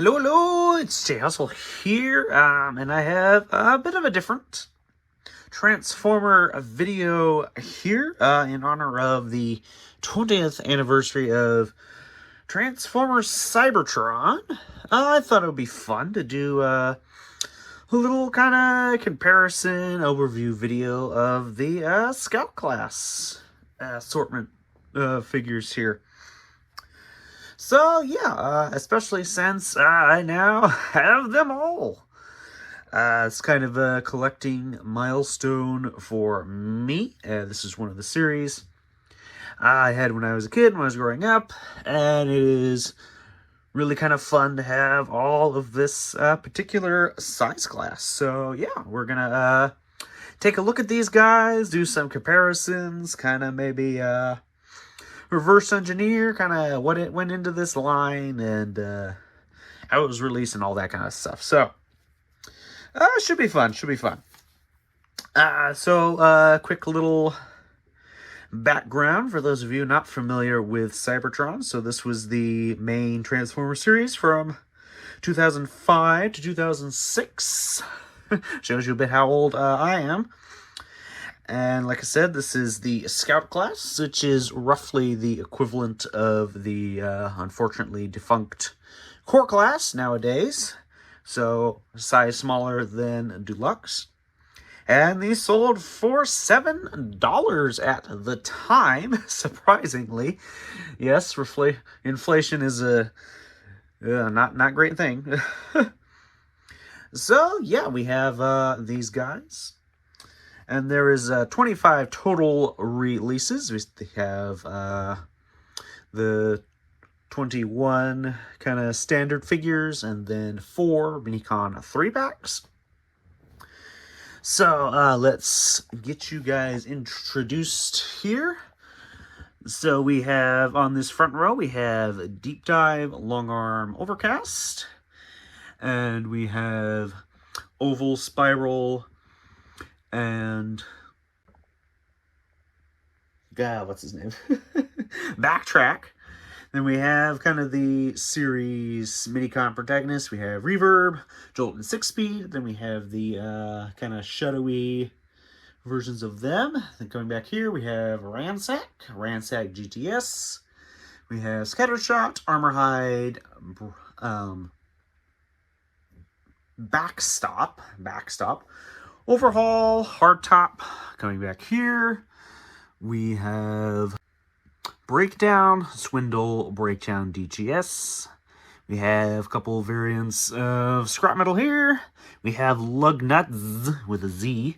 Hello, hello, it's Jay Hustle here, and I have a bit of a different Transformer video here in honor of the 20th anniversary of Transformers Cybertron. I thought it would be fun to do a little kind of comparison overview video of the Scout class assortment figures here. So yeah, especially since I now have them all. It's kind of a collecting milestone for me. This is one of the series I had when I was a kid, when I was growing up, and it is really kind of fun to have all of this particular size class. So yeah, we're gonna take a look at these guys, do some comparisons, kind of maybe reverse engineer kind of what it went into this line and how it was released and all that kind of stuff. So should be fun. Quick little background for those of you not familiar with Cybertron. So this was the main Transformers series from 2005 to 2006. Shows you a bit how old I am. And like I said, this is the Scout class, which is roughly the equivalent of the unfortunately defunct Core class nowadays. So, size smaller than Deluxe. And these sold for $7 at the time, surprisingly. Yes, inflation is a not great thing. So, yeah, we have these guys. And there is 25 total releases. We have the 21 kind of standard figures, and then 4 Minicon 3-packs. So let's get you guys introduced here. So we have, on this front row, we have Deep Dive Long Arm Overcast. And we have Oval Spiral and what's his name? Backtrack. Then we have kind of the series Minicon protagonists. We have Reverb, Jolt, and 6-Speed. Then we have the kind of shadowy versions of them. Then coming back here, we have Ransack GTS. We have Scattershot, Armorhide, Backstop. Overhaul, Hardtop. Coming back here, we have Breakdown, Swindle, Breakdown DGS. We have a couple variants of Scrap Metal here. We have Lugnuts with a Z.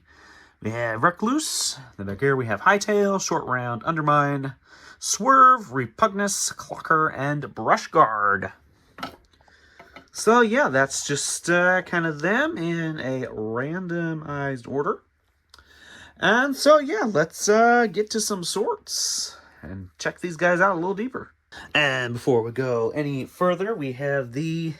We have Recluse. Then back here we have Hightail, Short Round, Undermine, Swerve, Repugnus, Clocker, and Brush Guard. So yeah, that's just kind of them in a randomized order. And so yeah, let's get to some sorts and check these guys out a little deeper. And before we go any further, we have the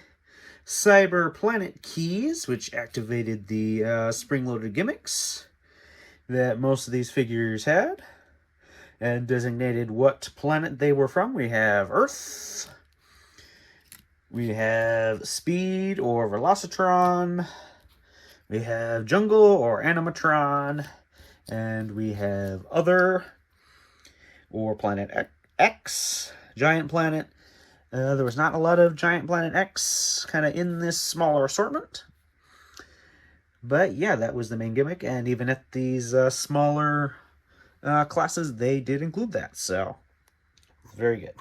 Cyber Planet keys, which activated the spring-loaded gimmicks that most of these figures had, and designated what planet they were from. We have Earth. We have Speed or Velocitron. We have Jungle or Animatron. And we have Other or Planet X, Giant Planet. There was not a lot of Giant Planet X kind of in this smaller assortment. But yeah, that was the main gimmick. And even at these smaller classes, they did include that. So, very good.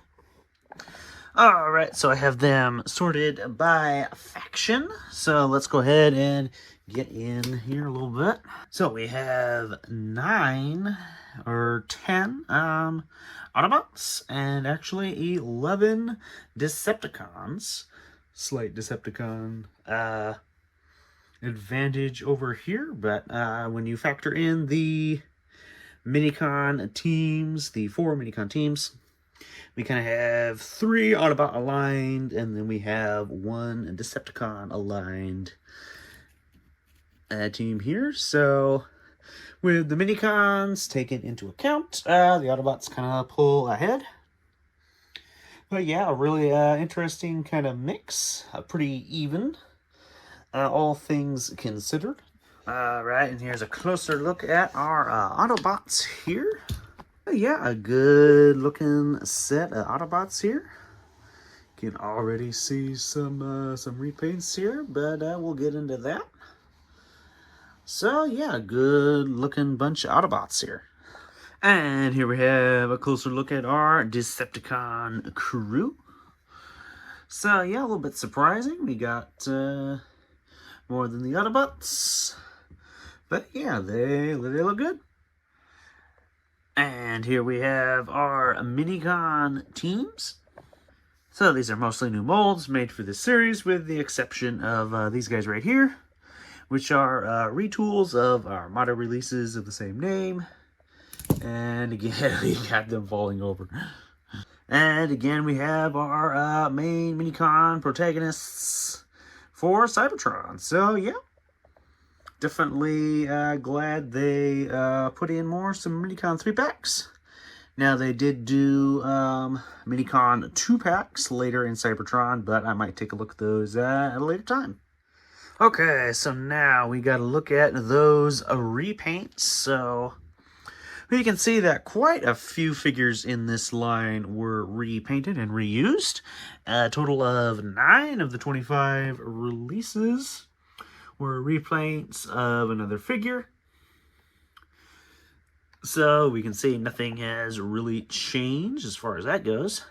Alright, so I have them sorted by faction. So let's go ahead and get in here a little bit. So we have 9 or 10 Autobots and actually 11 Decepticons. Slight Decepticon advantage over here, but when you factor in the Minicon teams, the 4 Minicon teams, we kind of have 3 Autobot aligned, and then we have 1 Decepticon aligned team here. So, with the Minicons taken into account, the Autobots kind of pull ahead. But yeah, a really interesting kind of mix. Pretty even, all things considered. Alright, and here's a closer look at our Autobots here. Yeah, a good looking set of Autobots here. Can already see some repaints here, but we'll get into that. So yeah, good looking bunch of Autobots here. And here we have a closer look at our Decepticon crew. So yeah, a little bit surprising. We got more than the Autobots. But yeah, they look good. And here we have our Minicon teams. So these are mostly new molds made for this series, with the exception of these guys right here, which are retools of our motto releases of the same name. And again, we got them falling over. And again, we have our main Minicon protagonists for Cybertron. So yeah, definitely glad they put in some Minicon 3-packs. Now, they did do Minicon 2-packs later in Cybertron, but I might take a look at those at a later time. Okay, so now we got to look at those repaints. So you can see that quite a few figures in this line were repainted and reused. A total of 9 of the 25 releases were repaints of another figure. So we can see nothing has really changed as far as that goes.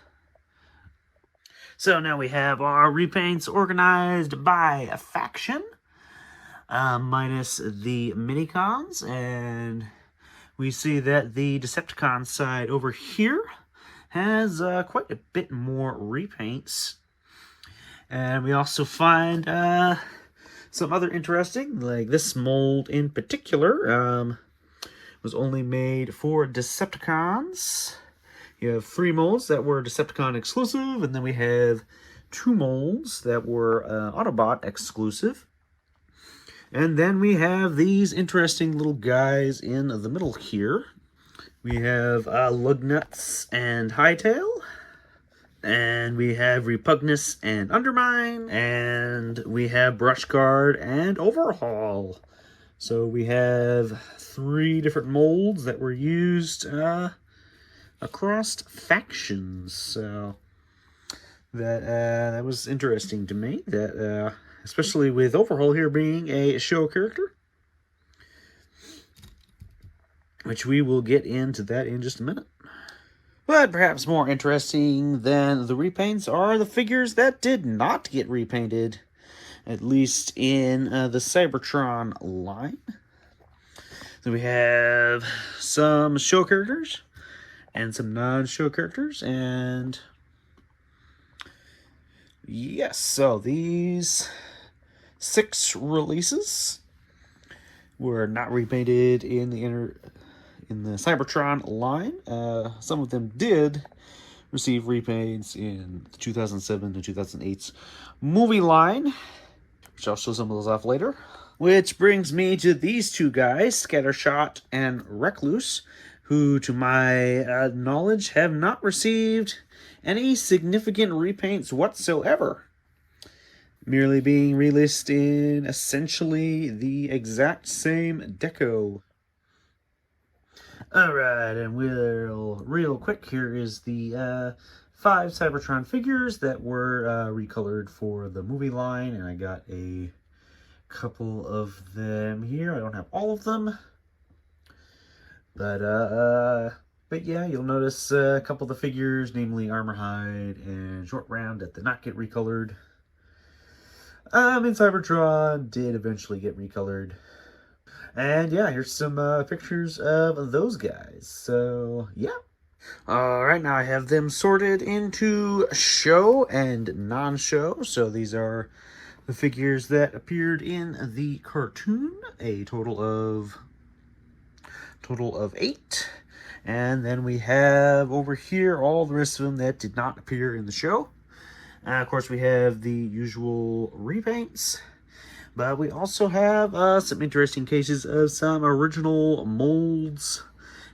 So now we have our repaints organized by a faction, minus the Minicons, and we see that the Decepticon side over here has quite a bit more repaints. And we also find some other interesting, like this mold in particular, was only made for Decepticons. You have 3 molds that were Decepticon exclusive, and then we have 2 molds that were Autobot exclusive. And then we have these interesting little guys in the middle here. We have Lugnuts and Hightail. And we have Repugnus and Undermine. And we have Brushguard and Overhaul. So we have 3 different molds that were used across factions. So that was interesting to me. That especially with Overhaul here being a show character, which we will get into that in just a minute. But perhaps more interesting than the repaints are the figures that did not get repainted, at least in the Cybertron line. So we have some show characters and some non-show characters, and yes, so these 6 releases were not repainted in the Cybertron line. Some of them did receive repaints in the 2007 to 2008 movie line, which I'll show some of those off later. Which brings me to these 2 guys, Scattershot and Recluse, who, to my knowledge, have not received any significant repaints whatsoever, merely being released in essentially the exact same deco. Alright, and real quick, here is the 5 Cybertron figures that were recolored for the movie line, and I got a couple of them here. I don't have all of them, but yeah, you'll notice a couple of the figures, namely Armorhide and Short Round, that did not get recolored. In Cybertron did eventually get recolored. And yeah, here's some pictures of those guys. So yeah. Alright, now I have them sorted into show and non-show. So these are the figures that appeared in the cartoon, a total of 8. And then we have over here all the rest of them that did not appear in the show. Of course, we have the usual repaints, but we also have some interesting cases of some original molds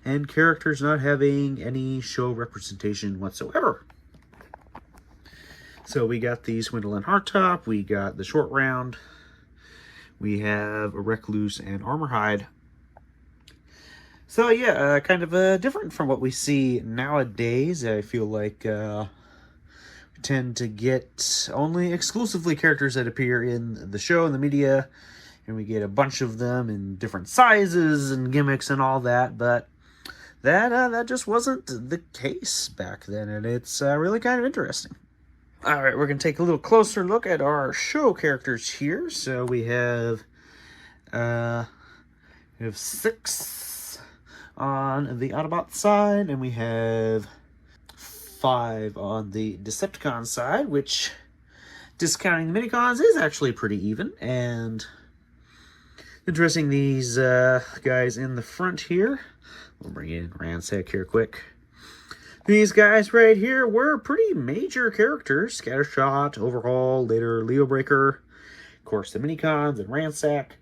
and characters not having any show representation whatsoever. So we got the Swindle and Hardtop, we got the Short Round, we have a Recluse and Armorhide. So yeah, kind of different from what we see nowadays. I feel like we tend to get only exclusively characters that appear in the show and the media, and we get a bunch of them in different sizes and gimmicks and all that, but that just wasn't the case back then, and it's really kind of interesting. Alright, we're going to take a little closer look at our show characters here. So we have 6 on the Autobot side, and we have 5 on the Decepticon side, which, discounting the Minicons, is actually pretty even. And interesting, these guys in the front here. We'll bring in Ransack here quick. These guys right here were pretty major characters. Scattershot, Overhaul, later Leo Breaker, of course the Minicons and Ransack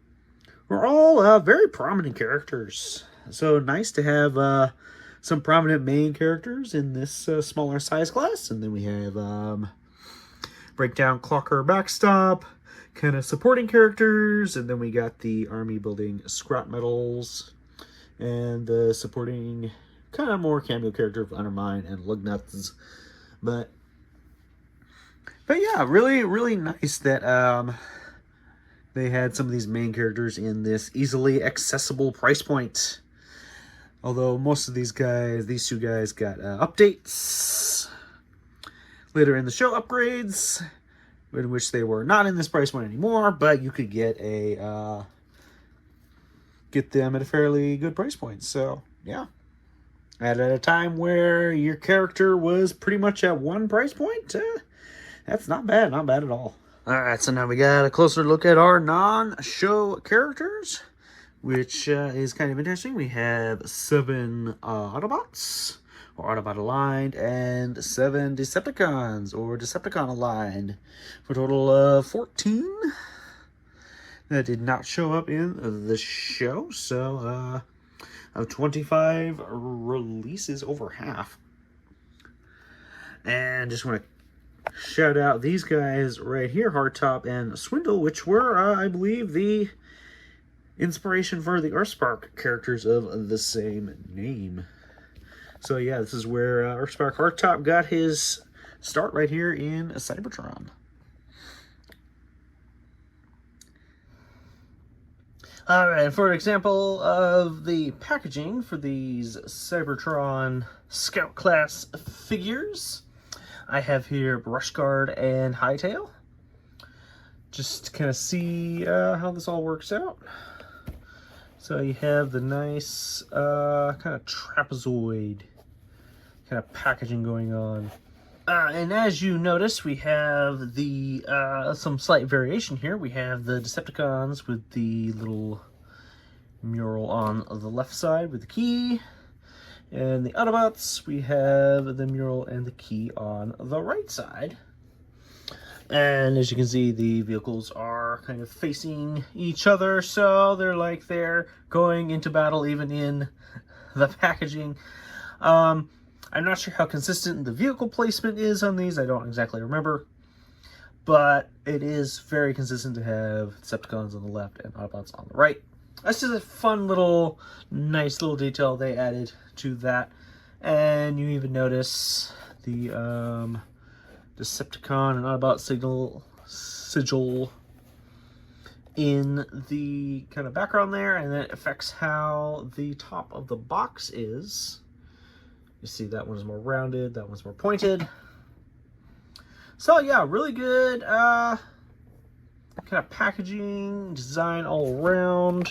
were all very prominent characters. So nice to have some prominent main characters in this smaller size class. And then we have Breakdown, Clocker, Backstop, kind of supporting characters. And then we got the army building scrap metals and the supporting kind of more cameo character of Undermine and Lugnuts. But yeah, really nice that they had some of these main characters in this easily accessible price point. Although most of these guys, these 2 guys, got updates later in the show, upgrades, in which they were not in this price point anymore, but you could get them at a fairly good price point. So yeah. And at a time where your character was pretty much at one price point, that's not bad at all. Alright, so now we got a closer look at our non-show characters, which is kind of interesting. We have 7 Autobots, or Autobot aligned, and 7 Decepticons, or Decepticon aligned, for a total of 14. That did not show up in the show, so of 25 releases, over half. And just want to shout out these guys right here, Hardtop and Swindle, which were, I believe, the inspiration for the Earthspark characters of the same name. So yeah, this is where Earthspark Hardtop got his start, right here in Cybertron. Alright, for example of the packaging for these Cybertron Scout class figures, I have here Brush Guard and Hightail. Just to kind of see how this all works out. So you have the nice kind of trapezoid kind of packaging going on. And as you notice, we have the some slight variation here. We have the Decepticons with the little mural on the left side with the key. And the Autobots, we have the mural and the key on the right side. And as you can see, the vehicles are kind of facing each other, so they're going into battle even in the packaging. I'm not sure how consistent the vehicle placement is on these. I don't exactly remember. But it is very consistent to have Decepticons on the left and Autobots on the right. That's just a fun little, nice little detail they added to that. And you even notice the Decepticon and Autobot sigil in the kind of background there. And that affects how the top of the box is. You see that one's more rounded, that one's more pointed. So yeah, really good kind of packaging, design all around.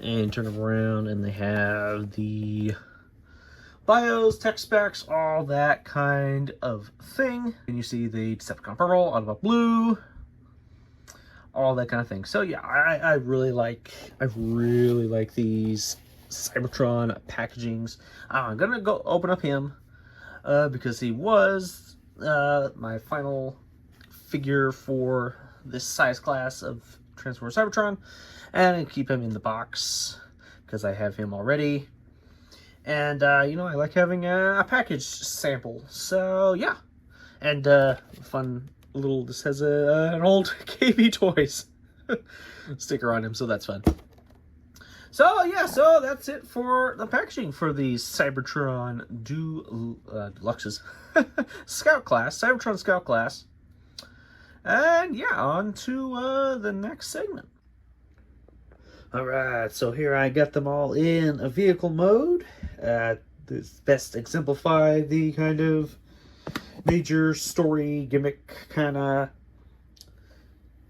And turn them around and they have the bios, tech specs, all that kind of thing. And you see the Decepticon purple, Autobot blue, all that kind of thing. So yeah, I really like these Cybertron packagings. I'm gonna go open up him because he was my final figure for this size class of Transformers Cybertron, and I keep him in the box because I have him already. And you know, I like having a package sample. So yeah, And fun little, this has an old KB Toys sticker on him, so that's fun. So yeah, so that's it for the packaging for the Cybertron Deluxes Scout class, Cybertron Scout class. And yeah, on to the next segment. Alright, so here I got them all in a vehicle mode. This best exemplify the kind of major story gimmick kind of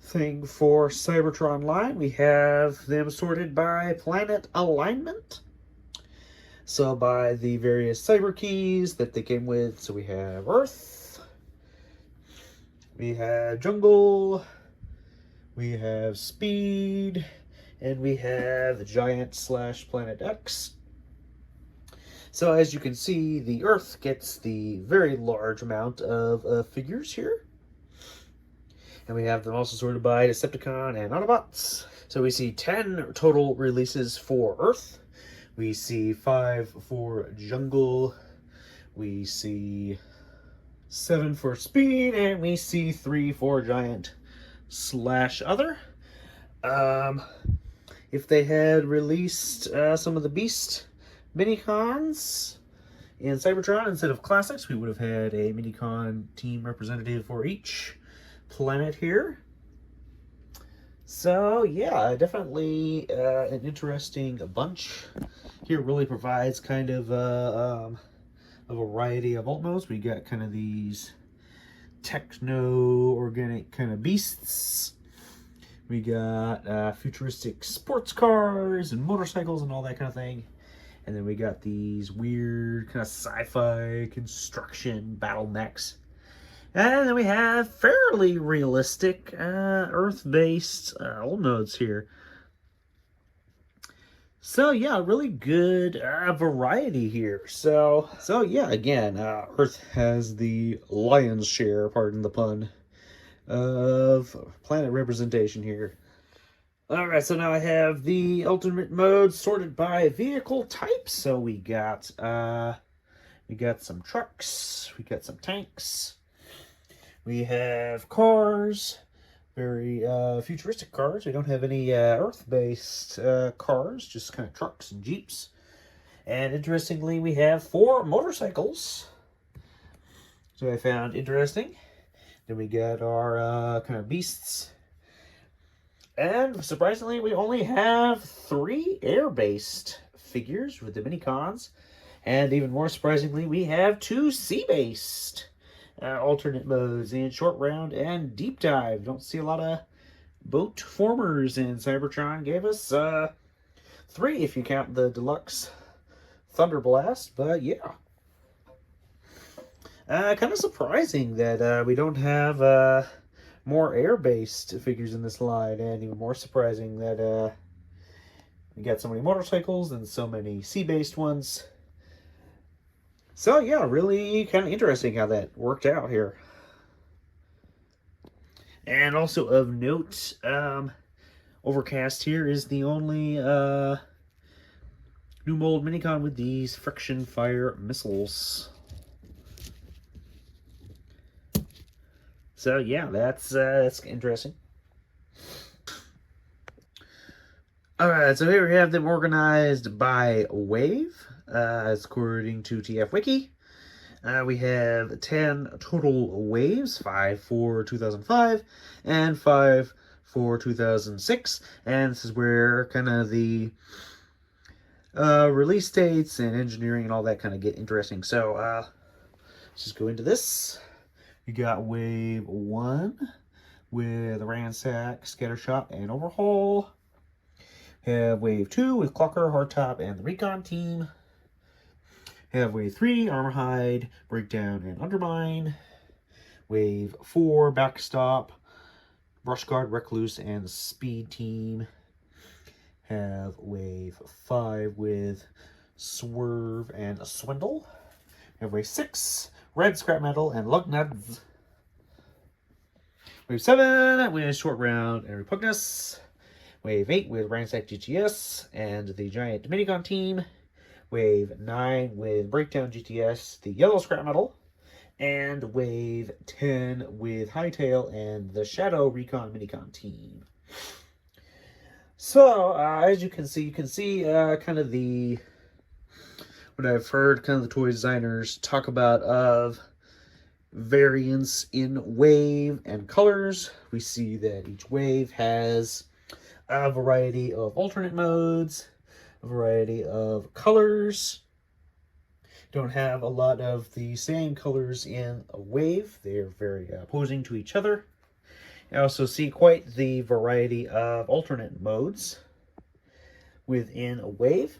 thing for Cybertron line. We have them sorted by planet alignment. So by the various cyber keys that they came with. So we have Earth, we have Jungle, we have Speed, and we have Giant / Planet X. So as you can see, the Earth gets the very large amount of figures here. And we have them also sorted by Decepticon and Autobots. So we see 10 total releases for Earth. We see 5 for Jungle. We see 7 for Speed. And we see 3 for Giant / Other. If they had released some of the Beast Minicons in Cybertron instead of Classics, we would have had a Minicon team representative for each planet here. So yeah, definitely an interesting bunch. Here really provides kind of a variety of alt modes. We got kind of these techno-organic kind of beasts. We got futuristic sports cars and motorcycles and all that kind of thing. And then we got these weird kind of sci-fi construction battle mechs. And then we have fairly realistic Earth-based old modes here. So yeah, really good variety here. So yeah, again, Earth has the lion's share, pardon the pun, of planet representation here. Alright, so now I have the alternate modes sorted by vehicle type. So we got some trucks, we got some tanks. We have cars, very futuristic cars. We don't have any Earth-based cars, just kind of trucks and Jeeps. And interestingly, we have 4 motorcycles. So I found interesting. Then we got our kind of beasts. And surprisingly, we only have 3 air-based figures with the Minicons. And even more surprisingly, we have 2 sea-based alternate modes in Short Round and Deep Dive. Don't see a lot of boat formers in Cybertron. Gave us 3 if you count the deluxe Thunderblast, but yeah. Kind of surprising that we don't have more air-based figures in this line, and even more surprising that we got so many motorcycles and so many sea-based ones. So yeah, really kind of interesting how that worked out here. And also of note, Overcast here is the only new mold Minicon with these friction fire missiles. So yeah, that's interesting. Alright, so here we have them organized by wave, as according to TF Wiki. We have 10 total waves, 5 for 2005 and 5 for 2006. And this is where kind of the release dates and engineering and all that kind of get interesting. So let's just go into this. We got wave 1 with Ransack, Scattershot, and Overhaul. Have wave 2 with Clocker, Hardtop, and the Recon team. Have wave 3, Armorhide, Breakdown, and Undermine. Wave 4, Backstop, Brushguard, Recluse, and the Speed team. Have wave 5 with Swerve and Swindle. Have wave 6, Red, Scrap Metal, and Lugnuts. Wave 7 with Short Round and Repugnus. Wave 8 with Ransack GTS and the Giant Minicon team. Wave 9 with Breakdown GTS, the Yellow Scrap Metal, and Wave 10 with Hightail and the Shadow Recon Minicon team. So, as you can see, kind of what I've heard kind of the toy designers talk about of variants in wave and colors. We see that each wave has a variety of alternate modes, a variety of colors. Don't have a lot of the same colors in a wave. They're very opposing to each other. I also see quite the variety of alternate modes within a wave.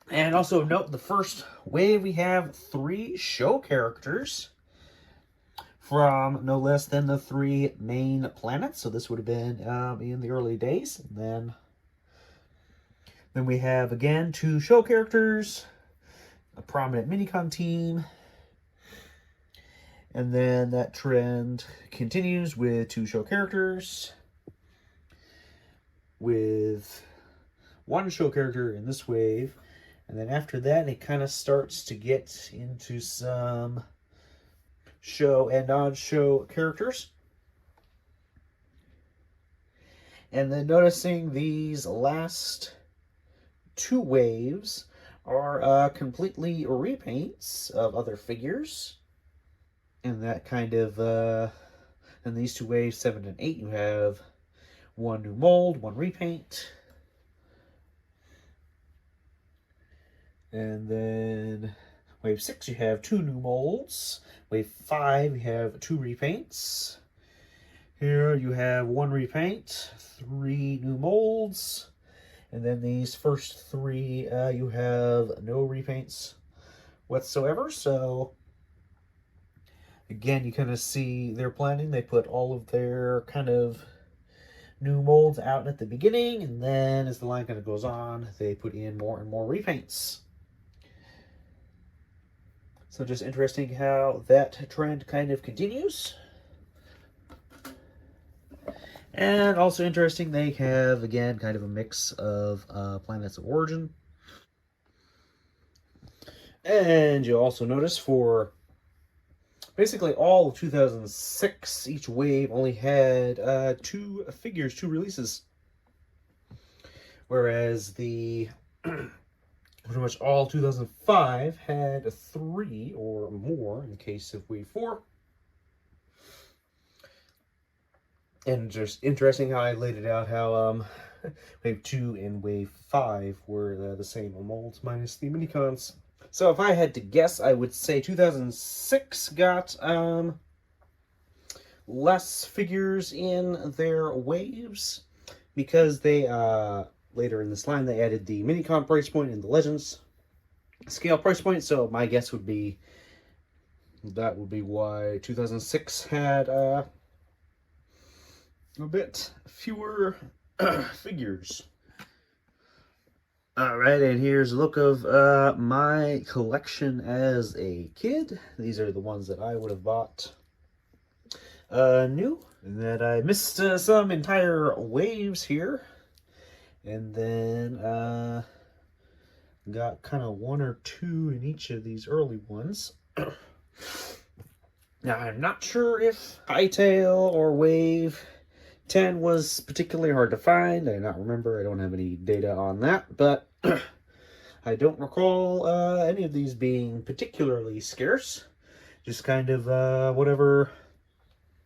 And also note the first wave, we have 3 show characters from no less than the 3 main planets. So this would have been in the early days. And then we have, again, 2 show characters, a prominent Minicon team, and then that trend continues with 2 show characters, with 1 show character in this wave, and then after that it kind of starts to get into some show and non-show characters. And then noticing these last 2 waves are completely repaints of other figures. And that kind of, in these 2 waves, 7 and 8, you have 1 new mold, 1 repaint. And then wave 6, you have 2 new molds. Wave 5, you have 2 repaints. Here you have 1 repaint, 3 new molds. And then these first 3, you have no repaints whatsoever. So again, you kind of see their planning. They put all of their kind of new molds out at the beginning, and then as the line kind of goes on, they put in more and more repaints. So just interesting how that trend kind of continues. And also interesting, they have, again, kind of a mix of planets of origin. And you'll also notice for basically all of 2006, each wave only had 2 figures, 2 releases. Whereas the pretty much all 2005 had 3 or more in the case of wave 4. And just interesting how I laid it out, how wave 2 and wave 5 were the same molds minus the minicons. So if I had to guess, I would say 2006 got less figures in their waves because they, later in this line, they added the minicon price point and the Legends scale price point. So my guess would be that would be why 2006 had a bit fewer figures. Alright, and here's a look of my collection as a kid. These are the ones that I would have bought new. And that I missed some entire waves here. And then got kind of 1 or 2 in each of these early ones. Now, I'm not sure if Hightail or Wave 10 was particularly hard to find. I do not remember. I don't have any data on that, but I don't recall any of these being particularly scarce. Just kind of whatever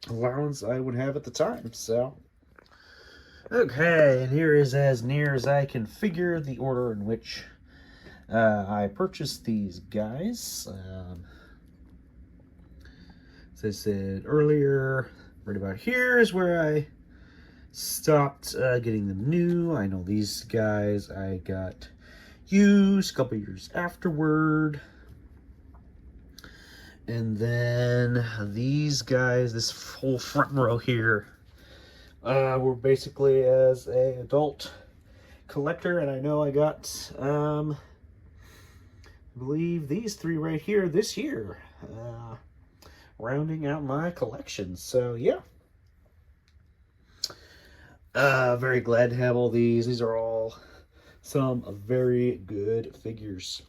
allowance I would have at the time. So, okay, and here is as near as I can figure the order in which I purchased these guys. As I said earlier, right about here is where I stopped getting them new. I know these guys I got used a couple years afterward. And then these guys, this whole front row here, were basically as an adult collector. And I know I got, I believe these 3 right here this year, rounding out my collection. So, yeah. Very glad to have all these. These are all some very good figures.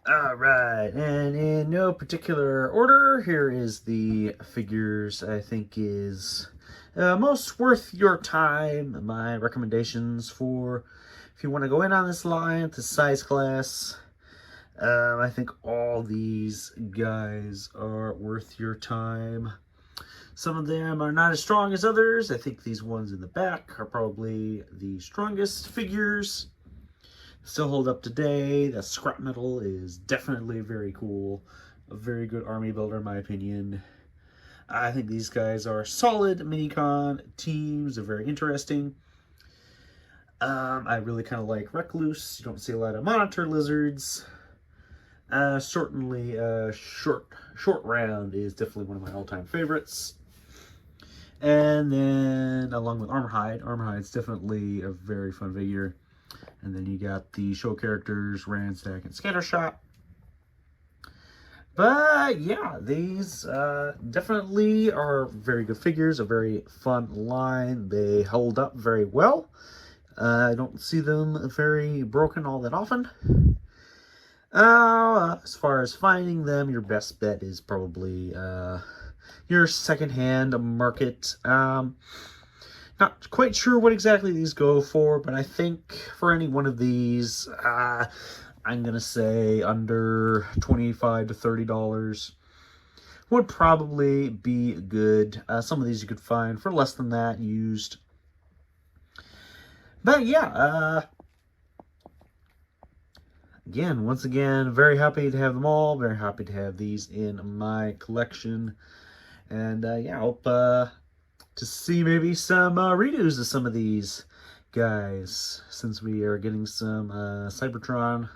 All right, and in no particular order, here is the figures I think is most worth your time. My recommendations for if you want to go in on this line, this size class. I think all these guys are worth your time. Some of them are not as strong as others. I think these ones in the back are probably the strongest figures. Still hold up today. That scrap metal is definitely very cool. A very good army builder in my opinion. I think these guys are solid minicon teams. They're very interesting. I really kind of like Recluse. You don't see a lot of monitor lizards. Certainly short round is definitely one of my all-time favorites. And then along with Armorhide's definitely a very fun figure. And then you got the show characters, Ransack and Scattershot. But yeah, these definitely are very good figures, a very fun line. They hold up very well. I don't see them very broken all that often. As far as finding them, your best bet is probably your secondhand market. Not quite sure what exactly these go for, but I think for any one of these, I'm going to say under $25 to $30 would probably be good. Some of these you could find for less than that used. But yeah, once again, very happy to have them all. Very happy to have these in my collection. And yeah, I hope to see maybe some redos of some of these guys, since we are getting some Cybertron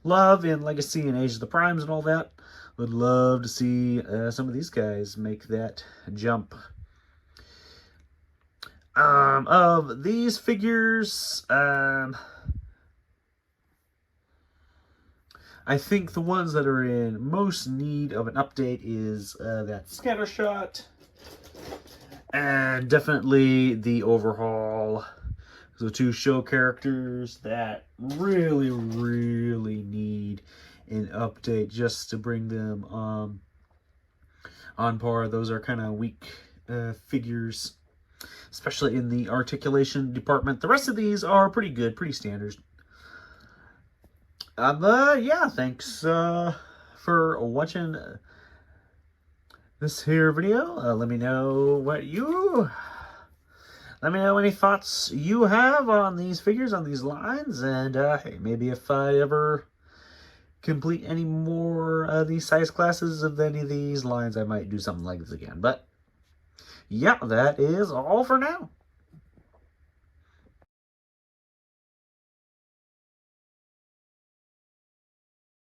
love in Legacy and Age of the Primes and all that. Would love to see some of these guys make that jump. Of these figures, I think the ones that are in most need of an update is that Scattershot. And definitely the overhaul. The two show characters that really need an update just to bring them on par. Those are kind of weak figures, especially in the articulation department. The rest of these are pretty good, pretty standard. But yeah, thanks for watching this here video. Let me know any thoughts you have on these figures, on these lines, and hey, maybe if I ever complete any more of these size classes of any of these lines, I might do something like this again. But yeah, that is all for now.